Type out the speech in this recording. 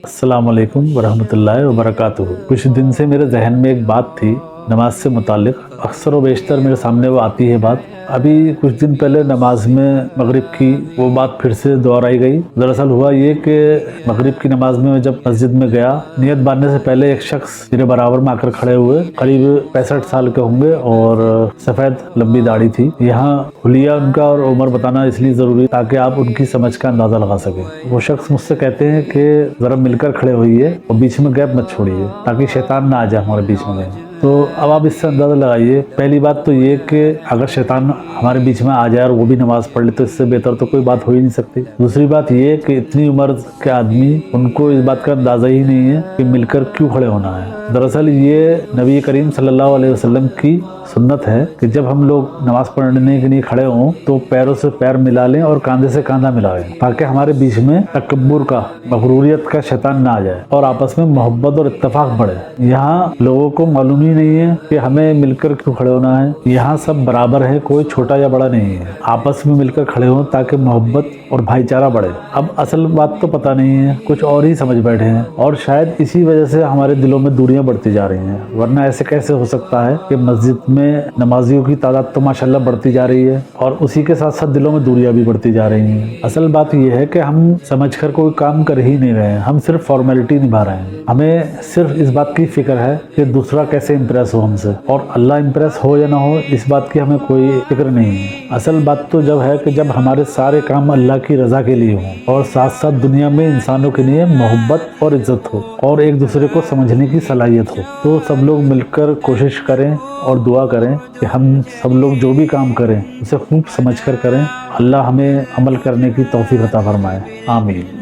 अस्सलाम वालेकुम वरहमतुल्लाहि वबरकातुहू। कुछ दिन से मेरे जहन में एक बात थी नमाज से मुतालिक। अक्सर व बेशतर मेरे सामने वो आती है बात। अभी कुछ दिन पहले नमाज में मगरिब की वो बात फिर से दोहराई गई। दरअसल हुआ ये कि मगरिब की नमाज में मैं जब मस्जिद में गया, नियत बांधने से पहले एक शख्स मेरे बराबर में आकर खड़े हुए। करीब 65 साल के होंगे और सफ़ेद लंबी दाढ़ी थी। यहाँ हुलिया उनका और उम्र बताना इसलिए ज़रूरी ताकि आप उनकी समझ का अंदाज़ा लगा सकें। वो शख्स मुझसे कहते हैं कि ज़रा मिलकर खड़े होइए और बीच में गैप मत छोड़िए ताकि शैतान ना आ जाए हमारे बीच में। तो अब आप इससे अंदाज़ा लगाइए। पहली बात तो ये कि अगर शैतान हमारे बीच में आ जाए और वो भी नमाज़ पढ़ ले तो इससे बेहतर तो कोई बात हो ही नहीं सकती। दूसरी बात ये कि इतनी उम्र के आदमी, उनको इस बात का अंदाज़ा ही नहीं है कि मिलकर क्यों खड़े होना है। दरअसल ये नबी करीम सल्लल्लाहु अलैहि वसल्लम की सुन्नत है कि जब हम लोग नमाज पढ़ने के लिए खड़े हों तो पैरों से पैर मिला लें और कंधे से कंधा मिलाएं ताकि हमारे बीच में तकब्बुर का, मगरूरियत का शैतान ना आ जाए और आपस में मोहब्बत और इत्तेफाक बढ़े। यहाँ लोगों को मालूम ही नहीं है कि हमें मिलकर क्यों खड़े होना है। यहाँ सब बराबर है, कोई छोटा या बड़ा नहीं है। आपस में मिलकर खड़े हों ताकि मोहब्बत और भाईचारा बढ़े। अब असल बात तो पता नहीं है, कुछ और ही समझ बैठे हैं और शायद इसी वजह से हमारे दिलों में दूरियां बढ़ती जा रही हैं। वरना ऐसे कैसे हो सकता है कि मस्जिद में नमाजियों की तादाद तो माशाल्लाह बढ़ती जा रही है और उसी के साथ साथ दिलों में दूरियां भी बढ़ती जा रही हैं। असल बात यह है कि हम समझकर कोई काम कर ही नहीं रहे हैं, हम सिर्फ फॉर्मेलिटी निभा रहे हैं। हमें सिर्फ इस बात की फिक्र है कि दूसरा कैसे इम्प्रेस हो हमसे, और अल्लाह इम्प्रेस हो या ना हो इस बात की हमें कोई फिक्र नहीं है। असल बात तो जब है कि जब हमारे सारे काम अल्लाह की रजा के लिए हों और साथ साथ दुनिया में इंसानों के लिए मोहब्बत और इज्जत हो और एक दूसरे को समझने की सलाहियत हो। तो सब लोग मिलकर कोशिश करें और दुआ करें कि हम सब लोग जो भी काम करें उसे खूब समझ कर करें। अल्लाह हमें अमल करने की तौफीक अता फरमाए। आमीन।